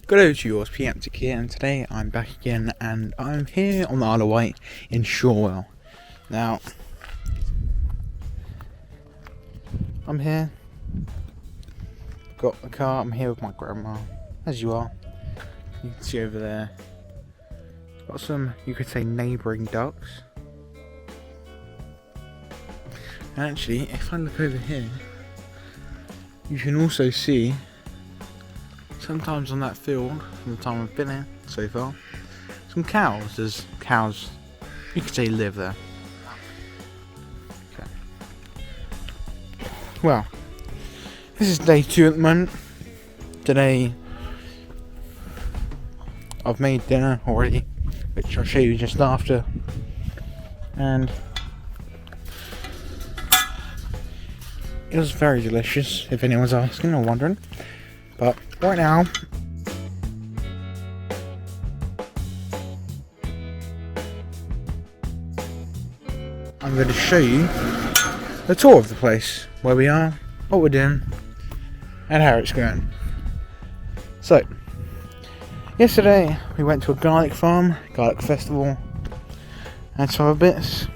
Good over to yours, Preemptic here, and today I'm back again, and I'm here on the Isle of Wight in Shorwell. Now, I'm here, got the car, I'm here with my grandma, as you are. You can see over there, got some, you could say, neighbouring ducks. And actually, if I look over here, you can also see sometimes on that field, from the time I've been here so far, some cows. There's cows, you could say, live there. Okay. Well, this is day 2 at the moment. Today, I've made dinner already, which I'll show you just after. And it was very delicious, if anyone's asking or wondering. But right now, I'm going to show you a tour of the place, where we are, what we're doing, and how it's going. So, yesterday we went to a garlic farm, garlic festival, and some other bits,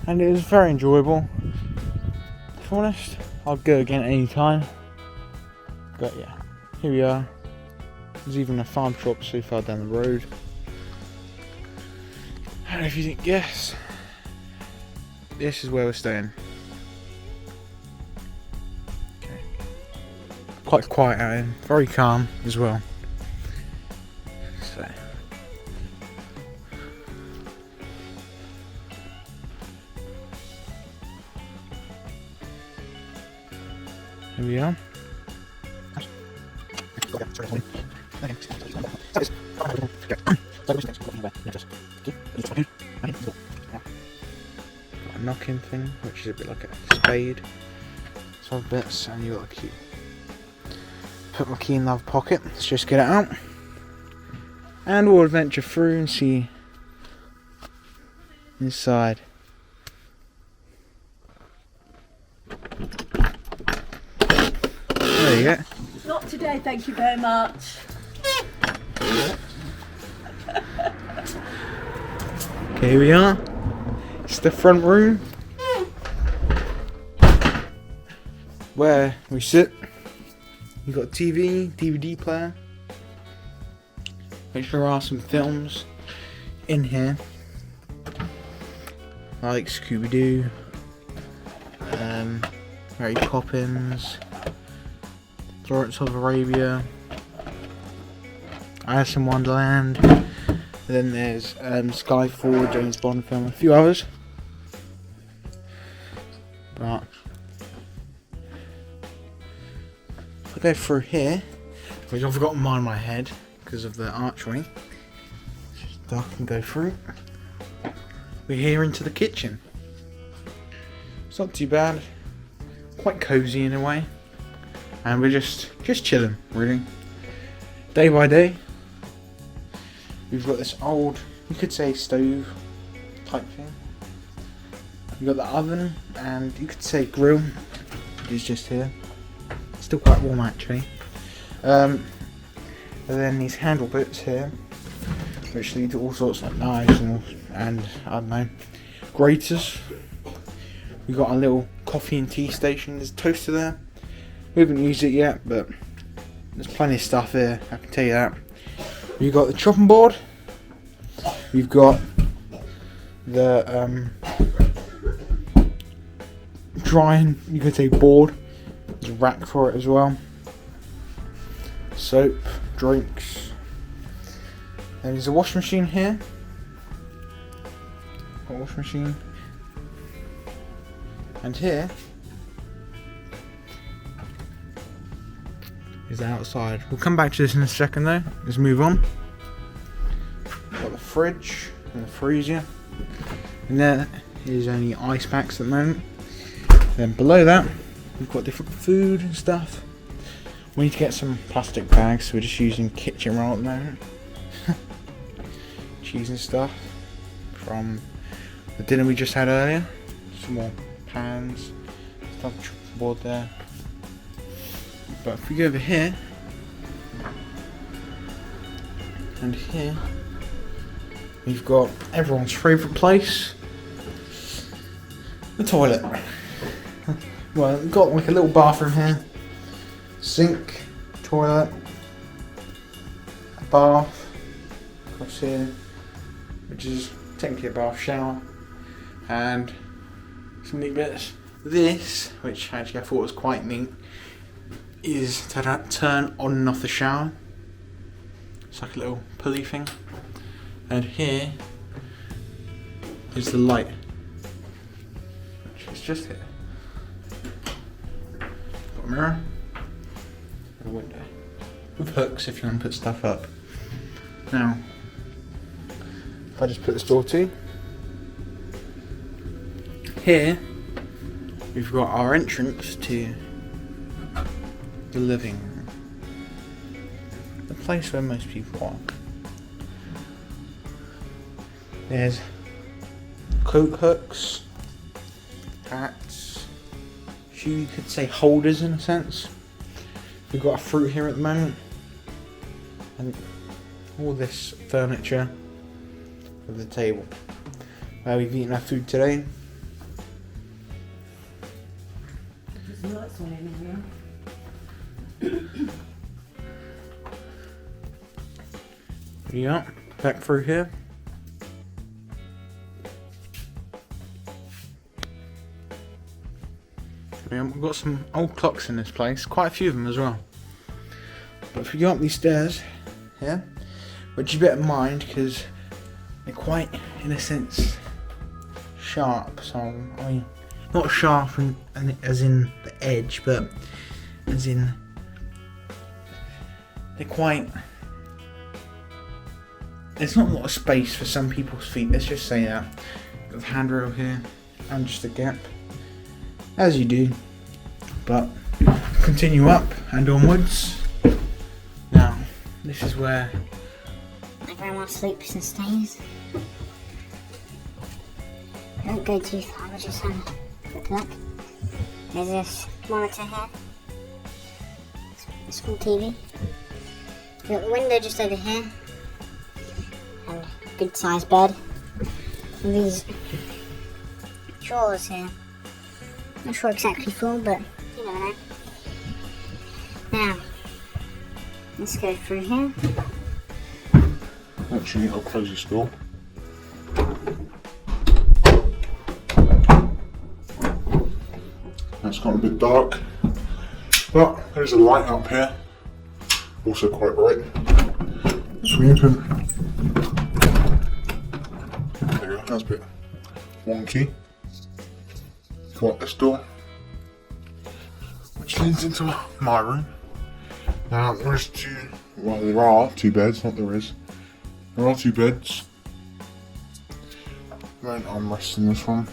and it was very enjoyable. To be honest, I'll go again any time. But yeah, here we are. There's even a farm shop so far down the road. And if you didn't guess, this is where we're staying. Okay. Quite quiet out here, very calm as well. So here we are. A knocking thing, which is a bit like a spade. Some bits, and you got a key. Put my key in the other pocket. Let's just get it out, and we'll adventure through and see inside. There you go. Not today, thank you very much. Okay, here we are. It's the front room where we sit. You've got TV, DVD player, which there are some films in here, like Scooby-Doo, Mary Poppins, Lawrence of Arabia, Alice in Wonderland, and then there's Skyfall, James Bond film, and a few others. But if I go through here, which I've forgotten mine in my head because of the archway, just duck and go through. We're here into the kitchen. It's not too bad, quite cosy in a way. And we're just chilling, really. Day by day. We've got this old, you could say, stove type thing. You've got the oven, and you could say grill, which is just here. It's still quite warm actually. And then these handle bits here, which lead to all sorts like knives and I don't know, graters. We've got a little coffee and tea station. There's a toaster there. We haven't used it yet, but there's plenty of stuff here, I can tell you that. We've got the chopping board. We've got the drying, you could say, board. There's a rack for it as well. Soap, drinks. And there's a washing machine here. Got a washing machine. And here is outside. We'll come back to this in a second though. Let's move on. Got the fridge and the freezer. And there is only ice packs at the moment. Then below that, we've got different food and stuff. We need to get some plastic bags, so we're just using kitchen roll at the moment. Cheese and stuff from the dinner we just had earlier. Some more pans, stuff board there. But if we go over here, And here we've got everyone's favourite place, the toilet. Well, we've got like a little bathroom here, sink, toilet, a bath across here, which is technically a bath shower, and some neat bits. This, which actually I thought was quite neat, is to turn on and off the shower. It's like a little pulley thing. And here is the light, which is just here. Got a mirror and a window with hooks if you want to put stuff up. Now, if I just put this door to, here we've got our entrance to the living room, the place where most people are. There's coat hooks, hats, you could say holders in a sense. We've got a fruit here at the moment, and all this furniture for the table where we've eaten our food today. There's lights on in here. Yeah, back through here. We've got some old clocks in this place, quite a few of them as well. But if you go up these stairs here, which you better mind because they're quite, in a sense, sharp. So, I mean, not sharp and as in the edge, but as in they're quite. There's not a lot of space for some people's feet. Let's just say that. Got the handrail here and just a gap, as you do. But continue up and onwards. Now, this is where everyone sleeps and stays. Don't go too far, but just have a quick look. There's this monitor here. It's full TV. We've got the window just over here. And a good sized bed. And these drawers here. Not sure exactly full, but you never know. Now, let's go through here. Actually, I'll close this door. It's got a bit dark, but there's a light up here, also quite bright. So we open. There you go, that's a bit wonky. Got this door, which leads into my room. Now there are two beds, not there is. There are two beds. Main armrest in this one.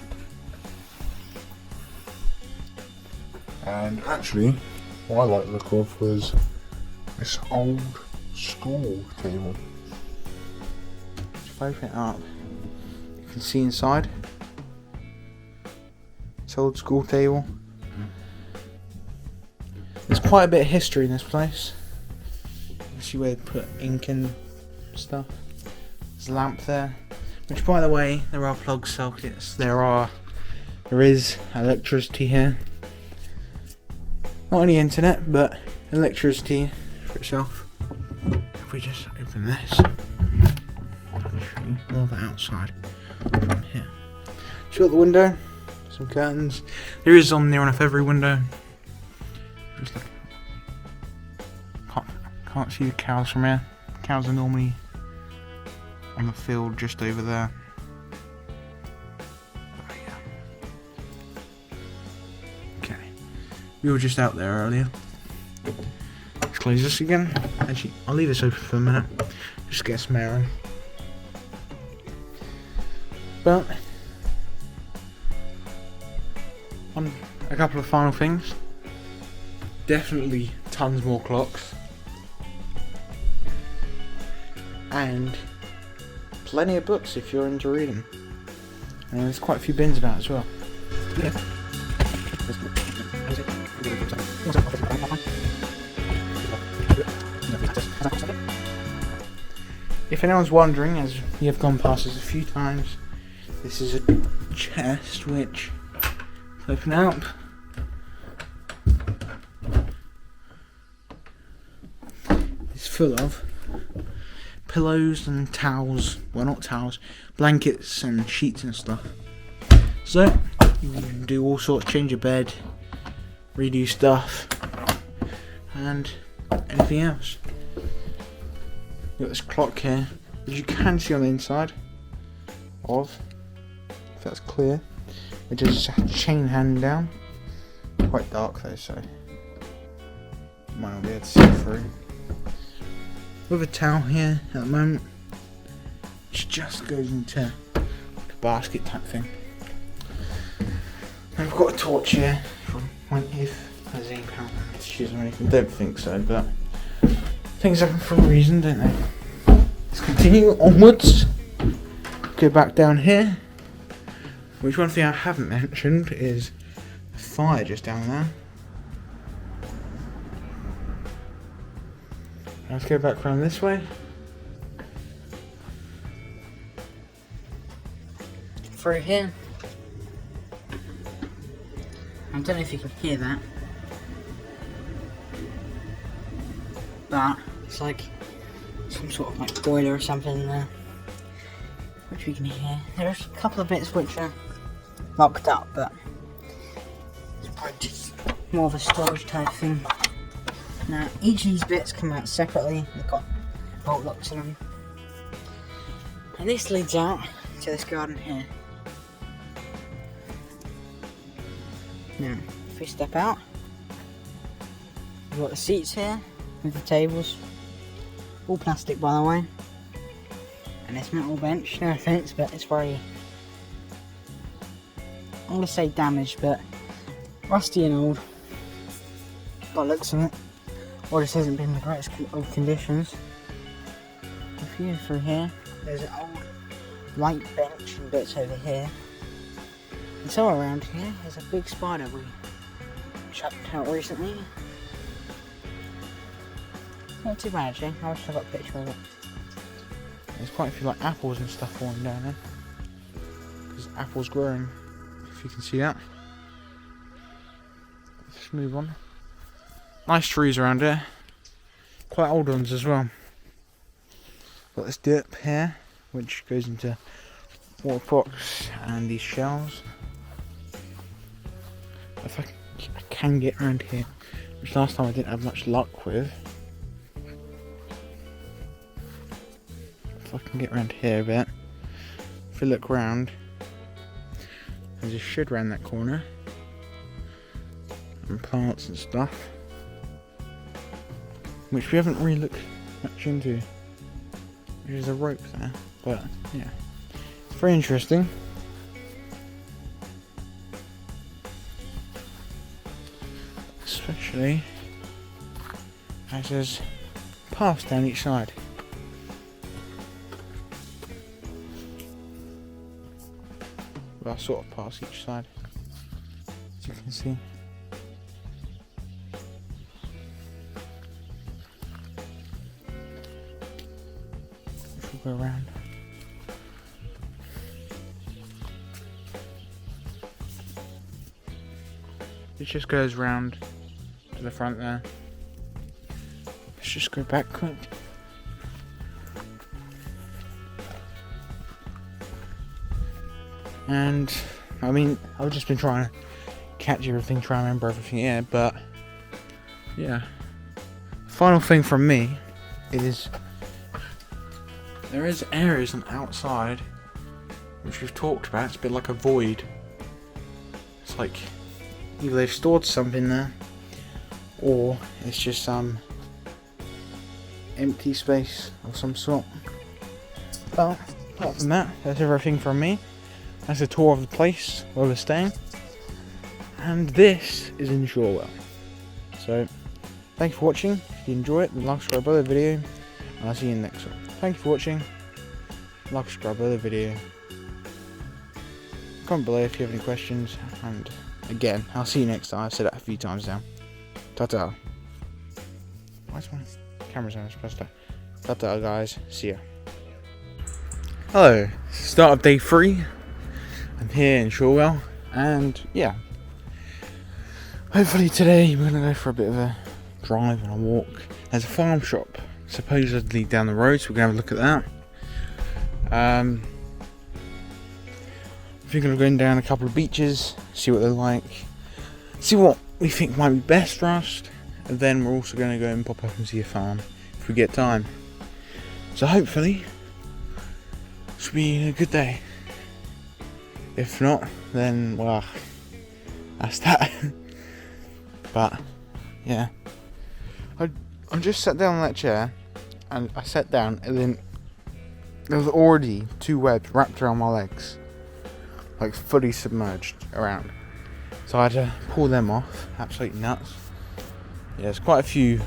And actually, what I like the look of was this old school table. if I open it up, you can see inside. It's old school table. There's quite a bit of history in this place. You see where they put ink and stuff. There's a lamp there, which, by the way, there are plug sockets. There is electricity here. Not any internet, but electricity for itself. If we just open this, I'll show you more of the outside from here. Shut the window, some curtains. There is on near enough every window. Just look. Can't see the cows from here. Cows are normally on the field just over there. Oh, yeah. Okay, we were just out there earlier. Let's close this again. Actually, I'll leave this open for a minute. Just get some air in. But on a couple of final things. Definitely tons more clocks. And plenty of books if you're into reading. And there's quite a few bins about as well. Yeah. if anyone's wondering, as we have gone past this a few times, this is a chest which, open up, is full of pillows and towels, well not towels, blankets and sheets and stuff. So you can do all sorts, change your bed, redo stuff, and anything else. You've got this clock here, which you can see on the inside of, if that's clear, which is a chain hand down. Quite dark though, so you might not be able to see through. With a towel here at the moment, which just goes into like a basket type thing. And I've got a torch here from if there's any power outages or anything. Don't think so, but things happen for a reason, don't they? Let's continue onwards. Go back down here. Which one thing I haven't mentioned is a fire just down there. Let's go back round this way. Through here. I don't know if you can hear that, but it's like some sort of like boiler or something there, which we can hear. There's a couple of bits which are locked up, but it's probably just more of a storage type thing. Now, each of these bits come out separately. They've got bolt locks in them. And this leads out to this garden here. Now, if we step out, we've got the seats here with the tables. All plastic, by the way. And this metal bench, no offence, but it's very, I'm going to say damaged, but rusty and old. By the looks of it. Or this hasn't been in the greatest of conditions. If you go through here, there's an old light bench and bits over here. And somewhere around here, there's a big spider we chucked out recently. Not too bad actually, I wish I got a picture of it. There's quite a few like apples and stuff falling down there. There's apples growing, if you can see that. Let's move on. Nice trees around here. Quite old ones as well. Got this dip here, which goes into water pots and these shells. If I can get around here, which last time I didn't have much luck with. If I can get around here a bit. If you look round, there's a shed around that corner. And plants and stuff. Which we haven't really looked much into. There's a rope there, but yeah, it's very interesting. Especially as there's paths down each side. Well, sort of paths each side, as you can see. Go around. It just goes round to the front there. Let's just go back quick. And I mean, I've just been trying to catch everything, try and remember everything here, but yeah. Final thing from me is there is areas on the outside which we've talked about. It's a bit like a void. It's like either they've stored something there or it's just some empty space of some sort. But apart from that, that's everything from me. That's a tour of the place where we're staying. And this is in Shorwell. So thank you for watching. If you enjoy it, then like, subscribe, below the video, and I'll see you in the next one. Thank you for watching. Like, subscribe, below the video. Comment below if you have any questions. And again, I'll see you next time. I've said that a few times now. Ta-ta. Why's my camera's on? It's supposed to. Ta-ta, guys. See ya. Hello, start of day 3. I'm here in Shorwell, and yeah, hopefully today we're gonna go for a bit of a drive and a walk. There's a farm shop supposedly down the road, so we're gonna have a look at that. I'm thinking of going down a couple of beaches, see what they're like, see what we think might be best for us, and then we're also going to go and pop up and see a farm if we get time. So hopefully it should be a good day. If not, then well, that's that. But yeah, I just sat down on that chair, and I sat down, and then there was already 2 webs wrapped around my legs, like fully submerged around. So I had to pull them off. Absolutely nuts. Yeah, there's quite a few,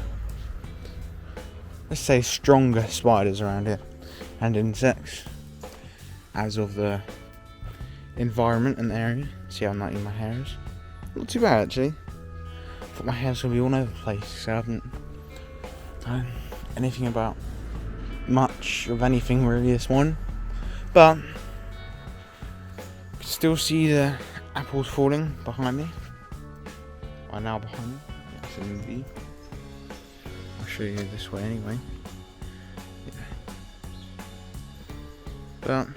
let's say, stronger spiders around here, and insects, as of the environment and the area. See how nutty my hair is? Not too bad actually. I thought my hair's gonna be all over the place, so I haven't done anything about much of anything really this morning. But you can still see the apples falling behind me. Are now behind me. Yes, in the view. I'll show you this way anyway. Yeah. But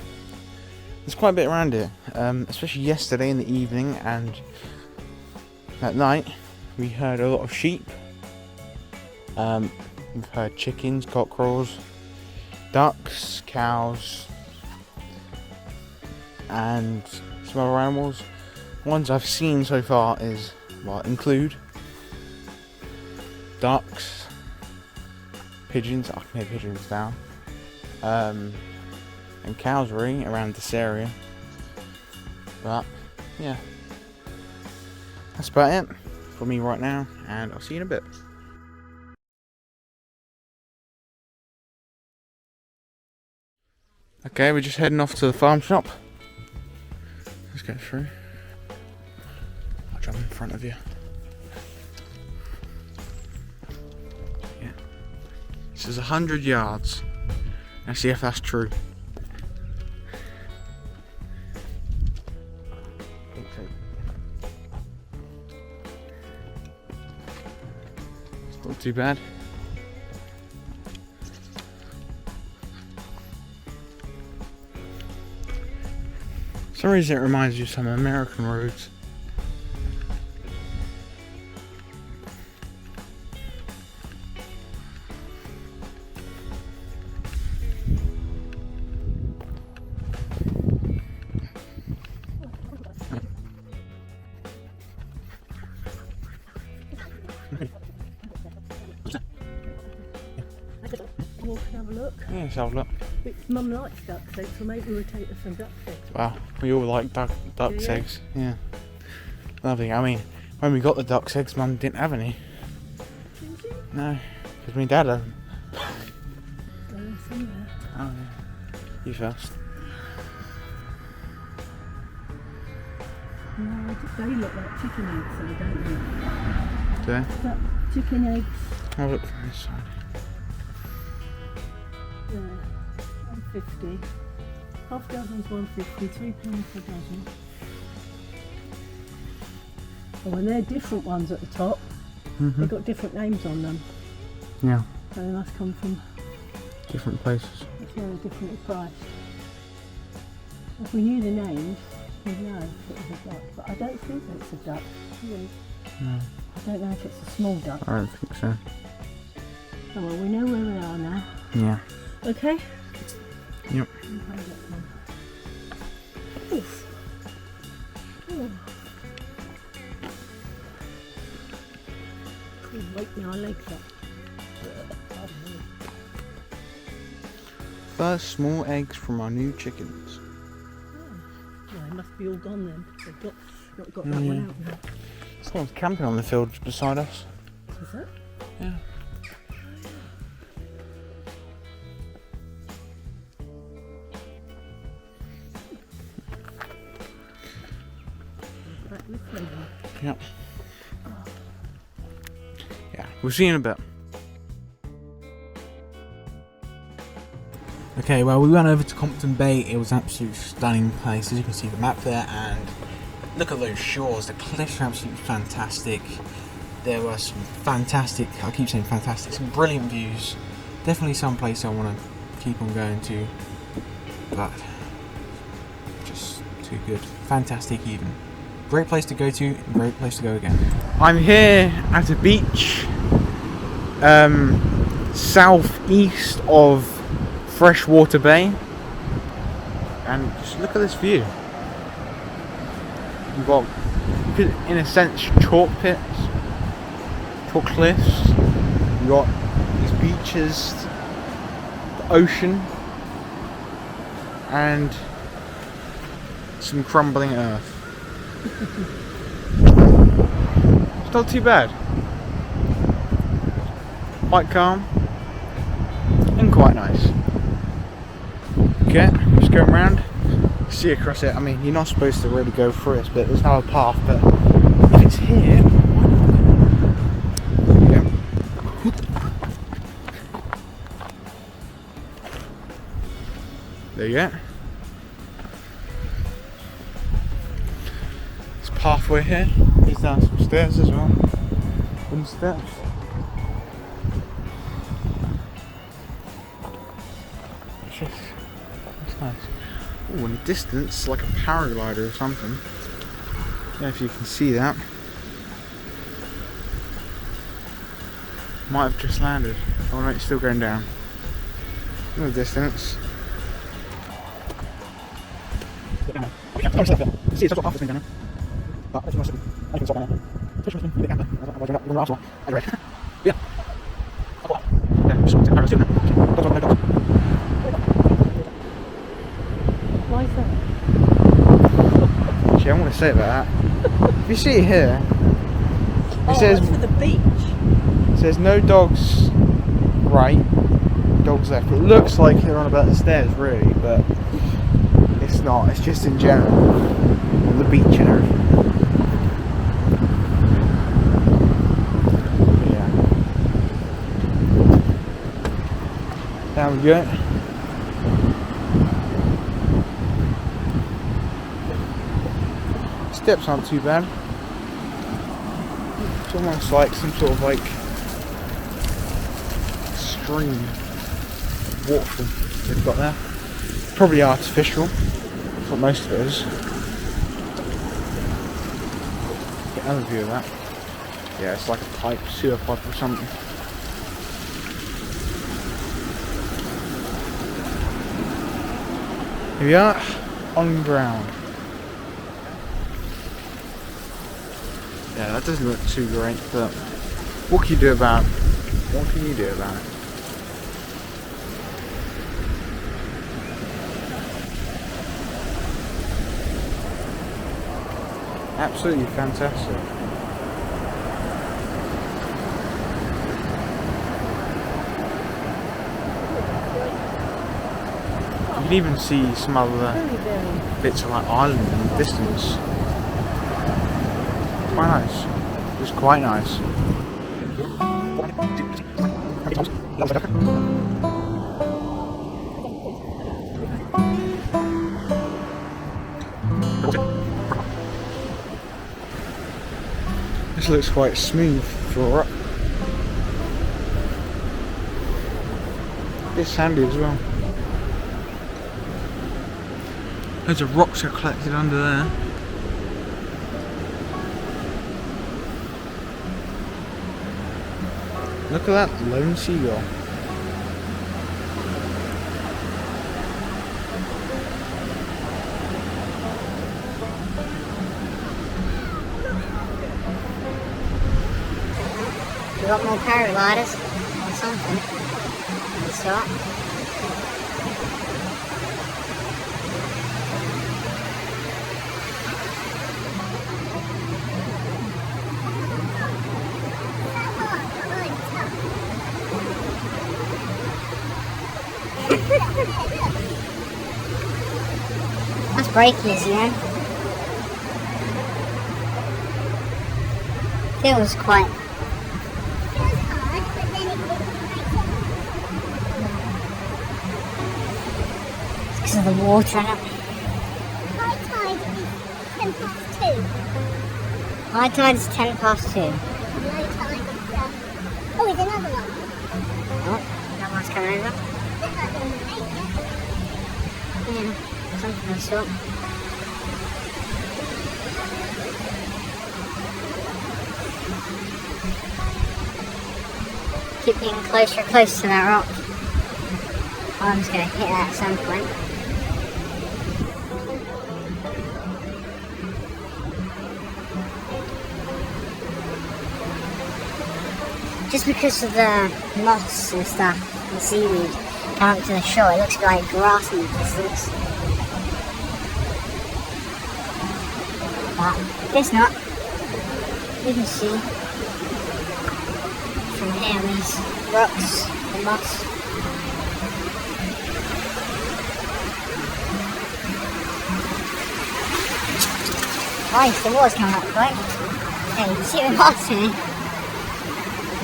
there's quite a bit around here, especially yesterday in the evening and at night. We heard a lot of sheep. We've heard chickens, cockerels, ducks, cows, and some other animals. Ones I've seen so far include ducks, pigeons. I can hear pigeons now, and cows really around this area. But yeah, that's about it for me right now, and I'll see you in a bit. Okay, we're just heading off to the farm shop. Let's go through. I'll jump in front of you. Yeah. This is 100 yards. Let's see if that's true. It's not too bad. For some reason it reminds you of some American roads. Walk and have a look. Yeah, let's have a look. Mum likes duck's eggs, so maybe we'll take her some duck's eggs. Wow, we all like duck's eggs. Yeah. Lovely. I mean, when we got the duck's eggs, Mum didn't have any. Didn't you? No, because my dad had them. Somewhere. Oh yeah. You first. No, they look like chicken eggs, so don't they? Do they? But chicken eggs. I'll look from this side. Yeah, 150. Half dozen's 150, £3 per dozen. Oh, and they're different ones at the top. They've got different names on them. Yeah. So they must come from Different places. very differently priced. If we knew the names, we'd know if it was a duck. But I don't think it's a duck. Really. No, I don't know if it's a small duck. I don't think so. Oh well, we know where we are now. Yeah. Okay? Yep. Oof. Oh. Can't wake my legs up. First small eggs from our new chickens. Well, they must be all gone then. They've not got that one out now. Someone's camping on the field beside us. Is that? Yeah. Right, this way then. Yep. Yeah, we'll see you in a bit. Okay, well, we went over to Compton Bay. It was an absolutely stunning place. As you can see the map there, and look at those shores. The cliffs are absolutely fantastic. There were some fantastic, I keep saying fantastic, some brilliant views. Definitely some place I want to keep on going to, but just too good. Fantastic even. Great place to go to, great place to go again. I'm here at a beach southeast of Freshwater Bay, and just look at this view. You've got, in a sense, chalk pits, chalk cliffs. You've got these beaches, the ocean, and some crumbling earth. It's not too bad. Quite calm and quite nice. Okay, just going around. See across it. I mean, you're not supposed to really go through this bit. There's no path, but if it's here, why not? There you go. This pathway here leads down some stairs as well. Wooden steps. It's nice. Oh, in the distance, like a paraglider or something. I don't know if you can see that. Might have just landed. Oh no, it's still going down. In the distance. See, it's also half the thing down there. But I think I can stop down there. Push me, the camera. I'm going to ask for. Anyway. Yeah. Yeah, just paraglider still now. Why is that? Actually, I want to say about that. If you see it here, it says that's for the beach. It says no dogs right, dogs left. It looks like they're on about the stairs, really, but it's not. It's just in general, the beach and everything. Yeah. Down we go. Steps aren't too bad. It's almost like some sort of like stream waterfall they've got there. Probably artificial. That's what most of it is. Get another view of that. Yeah, it's like a pipe, sewer pipe or something. Here we are, on ground. Yeah, that doesn't look too great, but what can you do about it? What can you do about it? Absolutely fantastic. You can even see some other bits of like island in the distance. Quite nice. Just quite nice. This looks quite smooth for up. A bit sandy as well. Loads of rocks are collected under there. Look at that lone seagull. You got more paragliders or something? That's right. That's breakies, you know. Feels quite. the water in it. High tide is 2:10. High tide is 2:10. Low tide is oh, there's another one. Oh, that one's coming over. That's like number 8, yeah? Yeah, something of the sort. Keep getting closer and closer to that rock. I'm just going to hit that at some point. Just because of the moss and stuff, the seaweed coming up to the shore, it looks like grass in the distance. But it's not. You can see from here these rocks, the moss. Nice, the water's coming up quick. Yeah, you can see the moss here.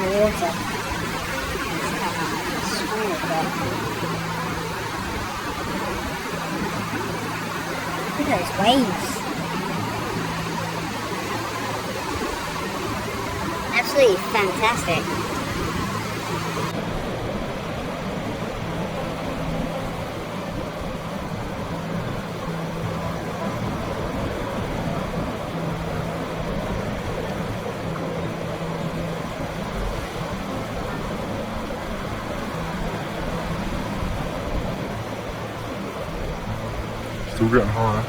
The water. It's coming up smooth there. Look at those waves. Absolutely fantastic. Still getting higher.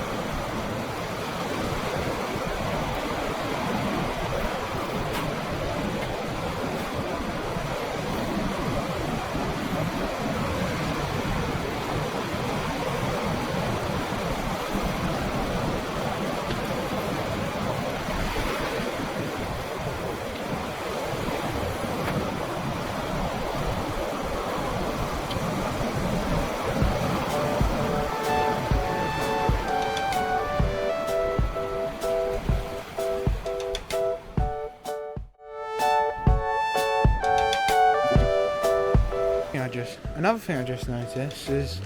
Another thing I just noticed is,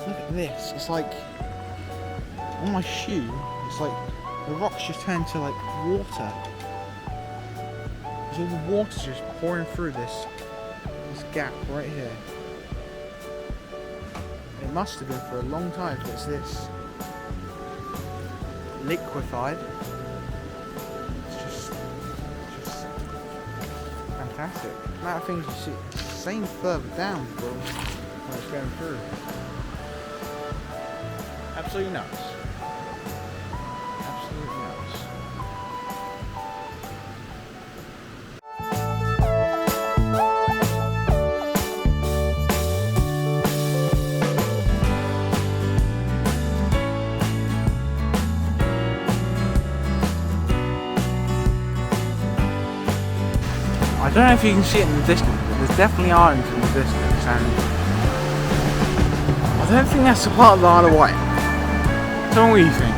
look at this, it's like, on my shoe, it's like, the rocks just turned to like water. There's all the water just pouring through this gap right here. It must have been for a long time if it's this liquefied. It's just fantastic. The amount of things you see. Same further down from when it's going through. Absolutely nuts. Absolutely nuts. I don't know if you can see it in the distance. There's definitely islands in the distance, and I don't think that's a part of the Isle of Wight. Tell me what you think.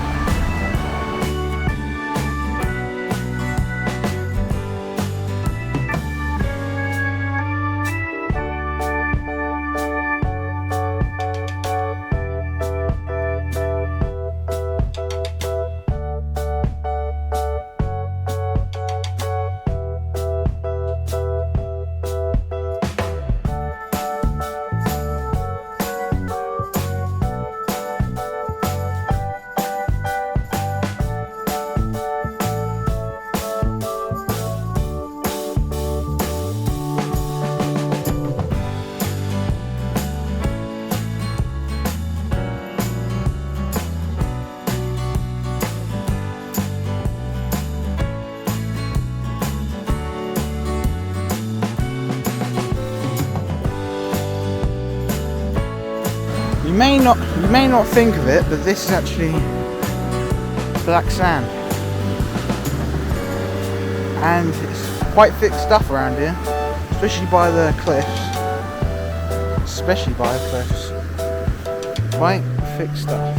You may not think of it, but this is actually black sand, and it's quite thick stuff around here, especially by the cliffs. Quite thick stuff.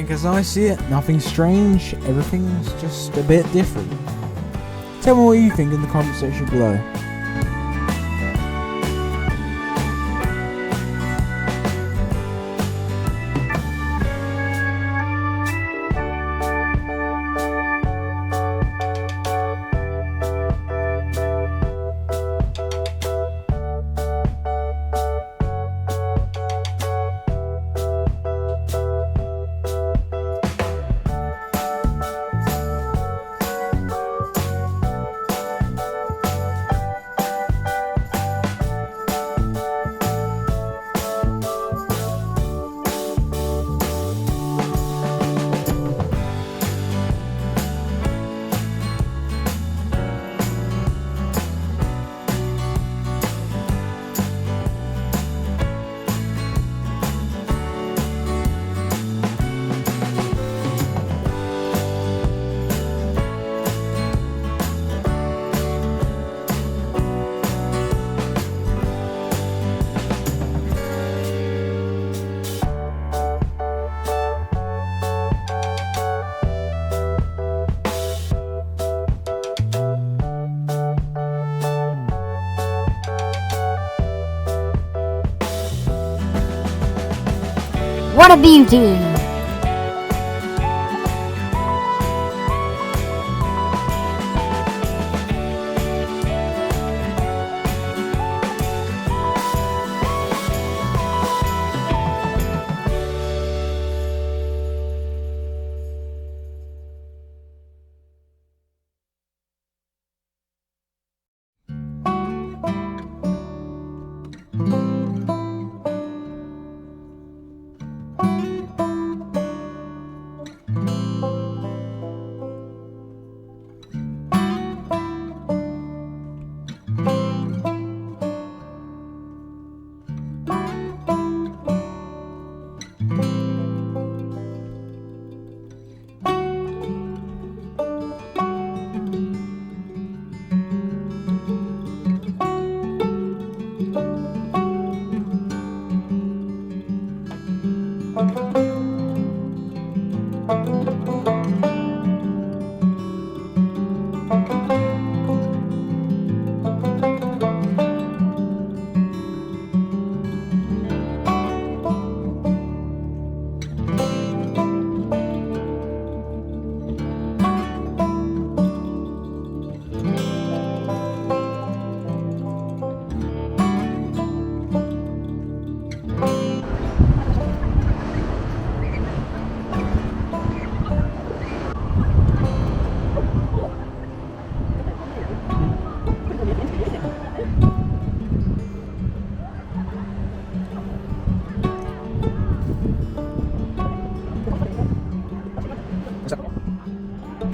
think as I see it, nothing strange, everything's just a bit different. Tell me what you think in the comment section below. What a beauty!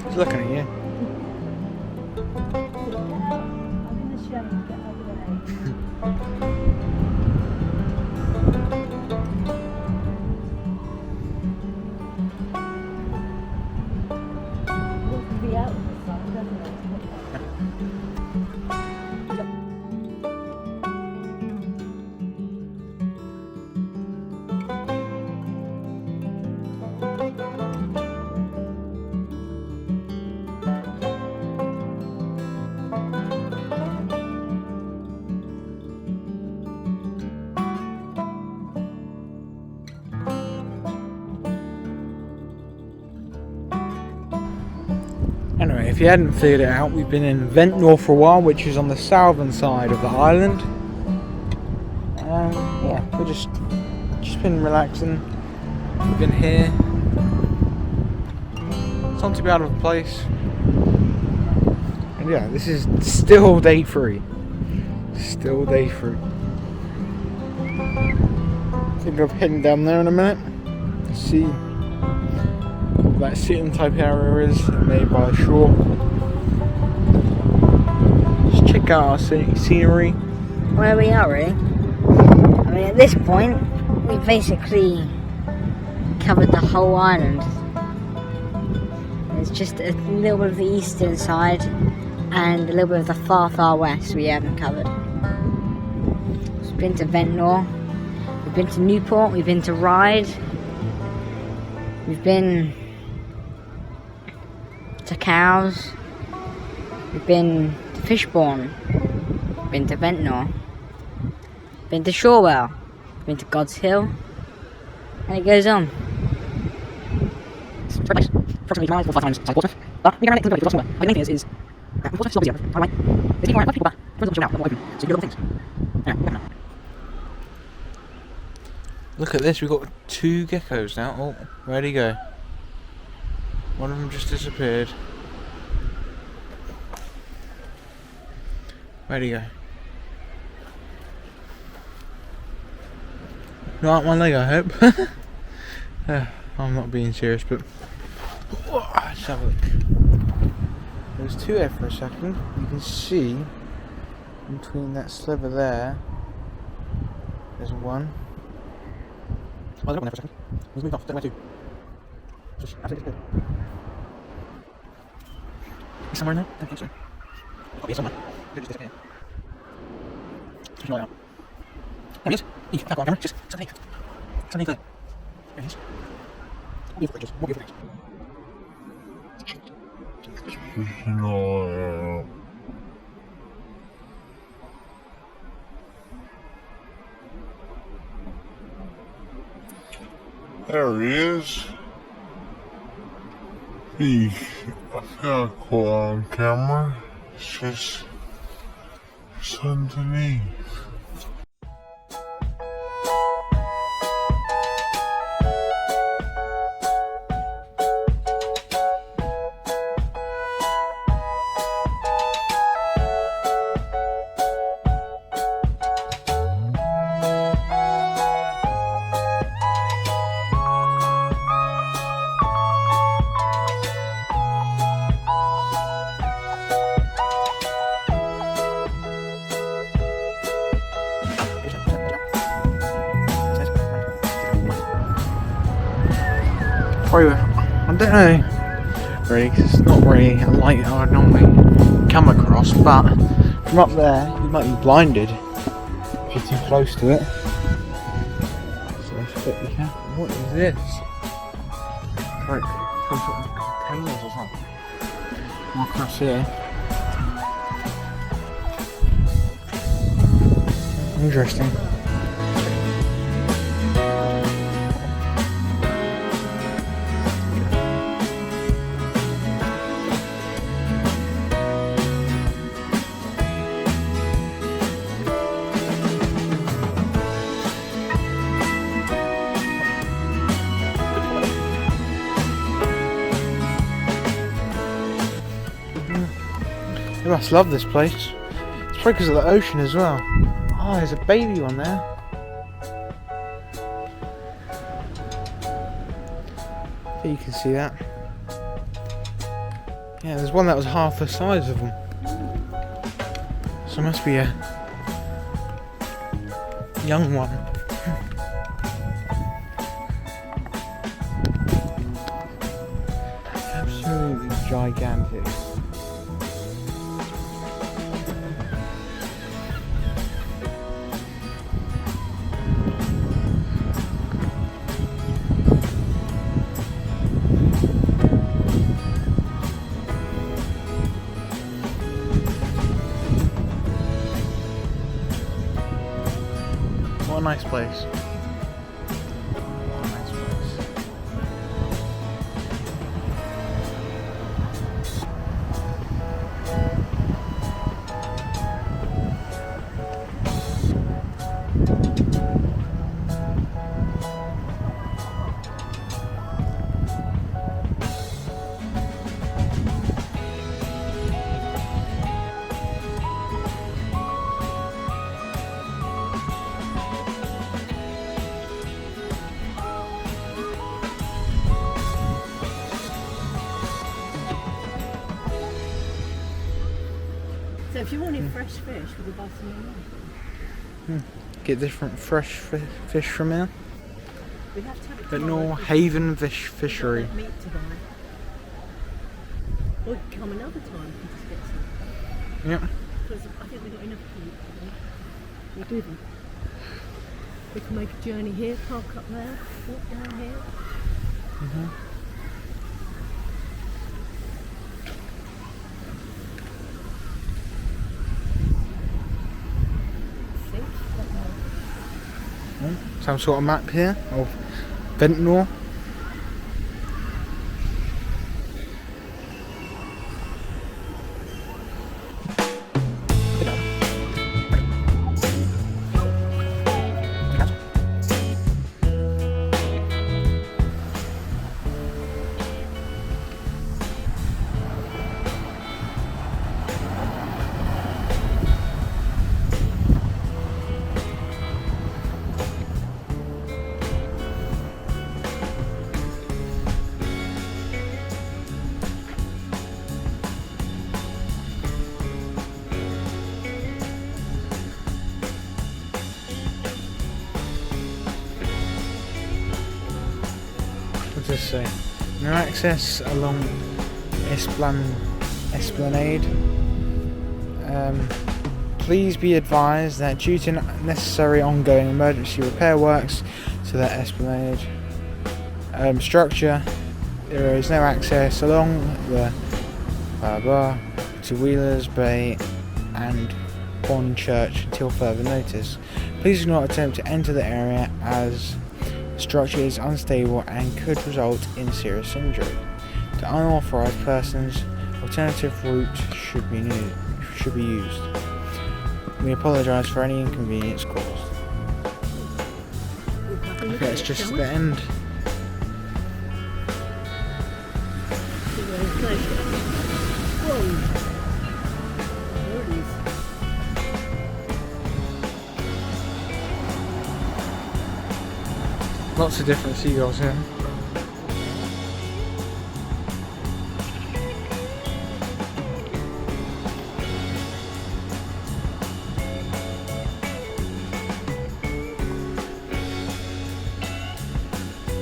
He's looking at you. Anyway, if you hadn't figured it out, we've been in VENTNOR for a while, which is on the southern side of the island. Yeah, we're just been relaxing. We've been here. It's not too bad of a place. And yeah, this is still day 3. Still day 3. I think I'm heading down there in a minute. See that sitting type area is made by the shore. Just check out our scenery. Where we are, really. I mean, at this point, we've basically covered the whole island. It's just a little bit of the eastern side and a little bit of the far west we haven't covered. We've been to VENTNOR, we've been to Newport, we've been to Ryde. We've been to Cows. We've been to Fishbourne. Been to Ventnor. Been to Shorwell. Been to God's Hill. And it goes on. Approximately 4 or 5 times outside Portsmouth. But we go around it because the main thing is Portsmouth is a lot busier. By the way, there's people around, people, but everyone's not chilled out, they're not open. So you do little things. Anyway, we're going now. Look at this, we've got 2 geckos now. Oh, where'd he go? One of them just disappeared. Where'd he go? Not up my leg, I hope. I'm not being serious, but let's have a look. There's 2 here for a second. You can see between that sliver there, there's 1. Oh, there's 1 there for a second. He's moved off. Don't know where to. Just absolutely good. He's somewhere in there? I don't think so. He's got to be somewhere. He could just disappear. Keep an eye out. There he is. He's back on camera. Just something. Something there. There he is. What beautiful creatures. What beautiful creatures. There he is. He's not quite on camera. It's just underneath. I don't know really, 'cause it's not really a light I would normally come across, but from up there you might be blinded if you're too close to it. So let's be careful. What is this? It's like some sort of containers or something. Walk across here. Interesting. They must love this place. It's probably because of the ocean as well. Oh, there's a baby one there. I think you can see that. Yeah, there's one that was half the size of them. So it must be a young one. Absolutely gigantic. What a nice place. What a nice place. So if you wanted fresh fish, would you buy some more? Get different fresh fish from here. We'd have to have a VENTNOR Haven Fishery. meat to buy. Or you can come another time and just get some. Yep. Because I think we've got enough meat. We'll do them. We can make a journey here, park up there, walk down here. Some sort of map here of VENTNOR. What does it say? No access along Esplanade. Please be advised that due to necessary ongoing emergency repair works to the Esplanade structure, there is no access along the to Wheelers Bay and Pond Church until further notice. Please do not attempt to enter the area as the structure is unstable and could result in serious injury. To unauthorized persons, alternative route should be used. We apologise for any inconvenience caused. Okay, it's just the end. Lots of different seagulls here.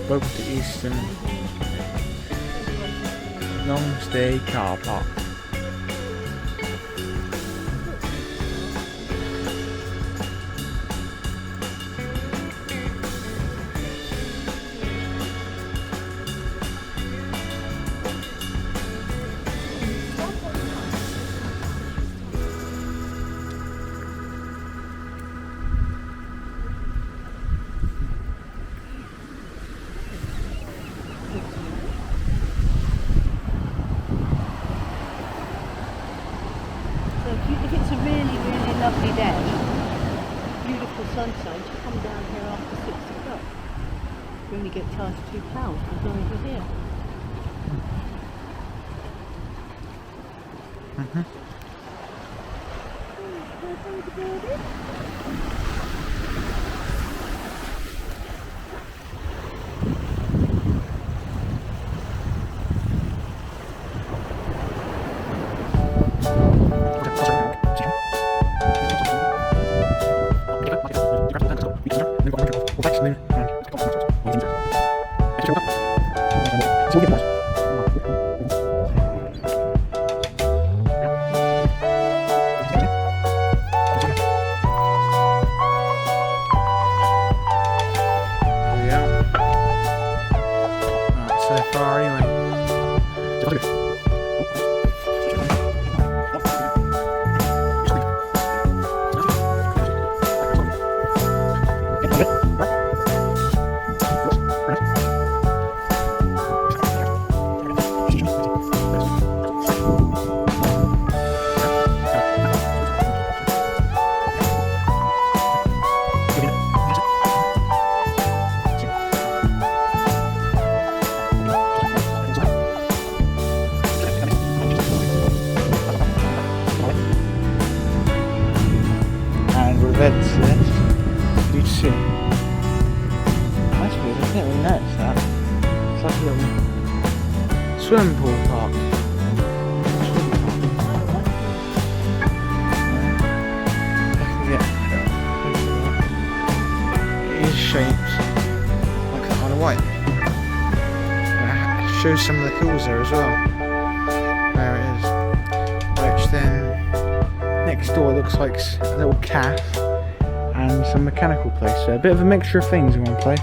Welcome to Eastern Long Stay Car Park. If it's a really, really lovely day, beautiful sunshine, you come down here after 6 o'clock. You only get charged £2 as long as you're here. So far anyway. That's you see. That's weird, I didn't really notice that. It's like a little swimming pool park. It is shaped like the Isle of Wight. It shows some of the hills there as well. There it is. Which then next door looks like a little cafe and some mechanical place, so a bit of a mixture of things in one place.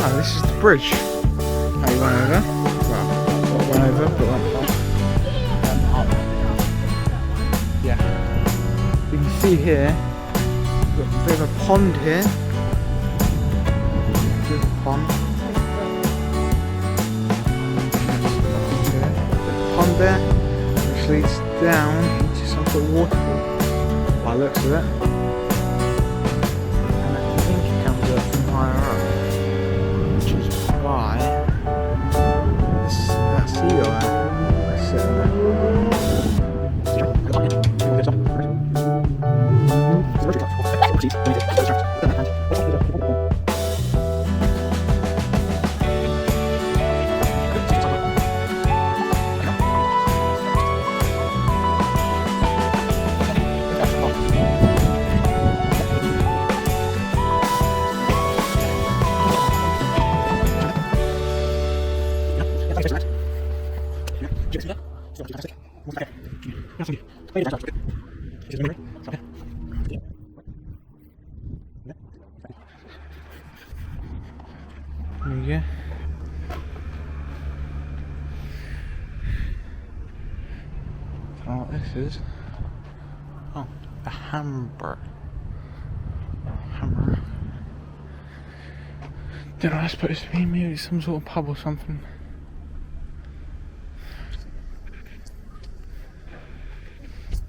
Oh, this is the bridge. Oh, you went over? Well, not went over, but went up. Yeah. You can see here, we've got a bit of a pond here. Bit of a pond. Pond there, which leads down into some sort of waterfall by the looks of it. And I think it comes up from higher up, which is why that seagull there is sitting there. There you go. Oh, this is. Oh, the hammer. Hammer. Don't know what that's supposed to be. Maybe it's some sort of pub or something.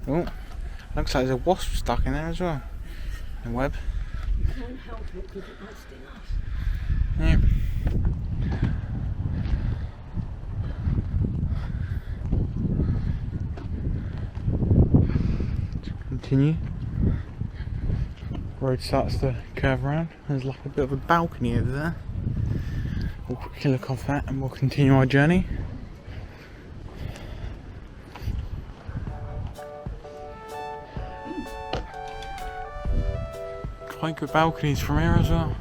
Oh, looks like there's a wasp stuck in there as well. A web. You can't help it because it might sting us. Yeah. Continue. Road starts to curve around. There's like a bit of a balcony over there. We'll quickly look off that and we'll continue our journey. Quite good balconies from here as well.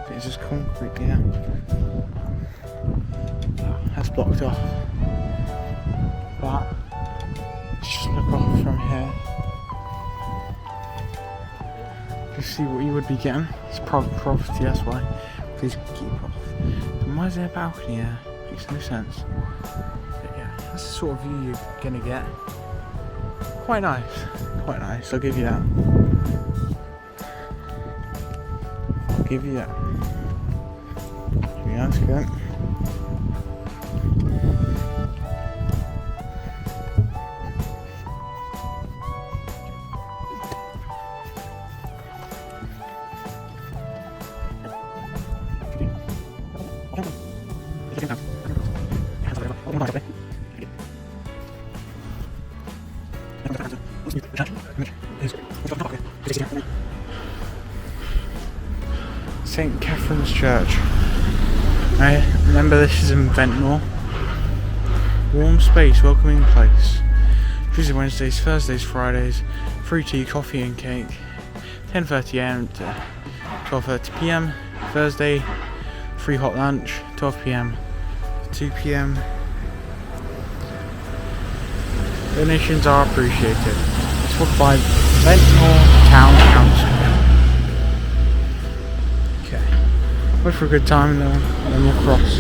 It's just concrete, yeah. That's blocked off. But let's just look off from here. Just see what you would be getting. It's private property, that's why. Please keep off. And why is there a balcony here? Makes no sense. But yeah, that's the sort of view you're gonna get. Quite nice, I'll give you that. I'll give you that. Yeah, that's good. St. Catherine's Church. I remember this is in Ventnor. Warm space, welcoming place. Tuesdays, Wednesdays, Thursdays, Fridays, free tea, coffee and cake. 10:30 AM to 12:30 PM. Thursday, free hot lunch, 12 PM to 2 PM. Donations are appreciated. It's supported by Ventnor Town Council. Okay. Wait for a good time and then we'll cross.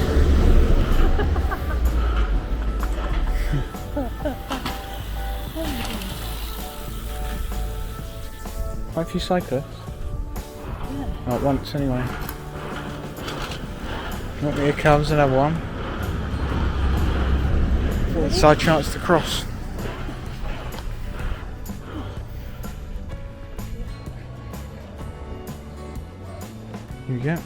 Quite a few cyclists. Yeah. Not once anyway. Look, here comes another one. Side chance to cross. Here we go.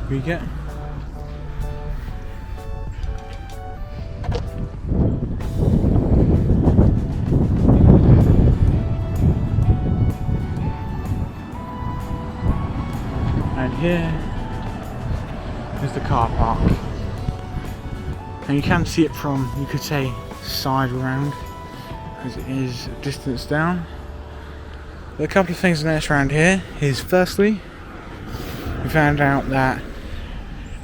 Here we go. And here is the car park. And you can see it from, you could say, side round. because it is a distance down. But a couple of things to notice around here is, firstly, we found out that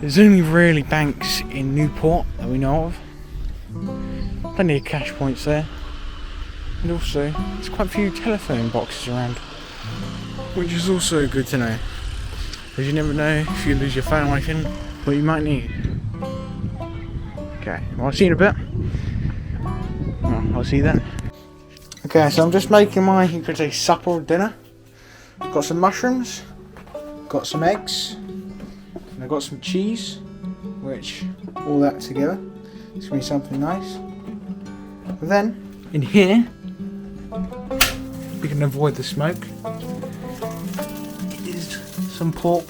there's only really banks in Newport that we know of. Plenty of cash points there. And also, there's quite a few telephone boxes around, which is also good to know, because you never know if you lose your phone or anything, what you might need. Okay, well, I'll see you in a bit. Well, I'll see you then. Okay, so I'm just making my, you could say, supper or dinner. Got some mushrooms, got some eggs, and I've got some cheese, which, all that together, it's going to be something nice. And then, in here, we can avoid the smoke, is some pork,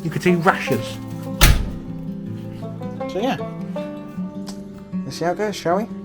you could say rashers. So yeah, let's see how it goes, shall we?